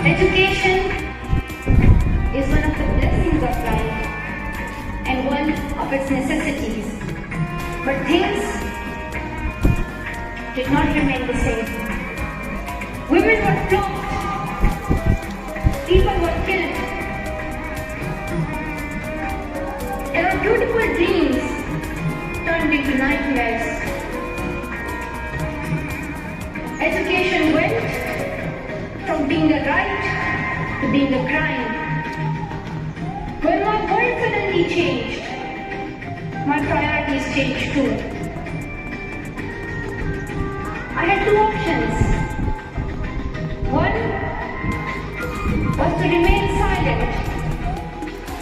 Education is one of the blessings of life and one of its necessities. But things did not remain the same. Women were flogged, people were killed. There are beautiful dreams turned into nightmares. Education went from being a right to being a crime. When my world suddenly changed, my priorities changed too. I had two options. One was to remain silent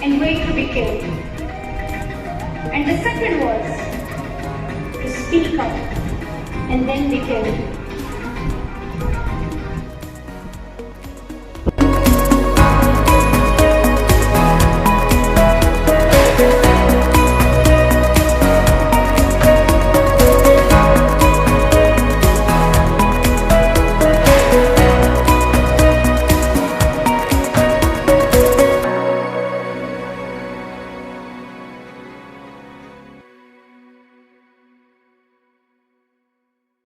and wait to be killed. And the second was to speak up and then be killed.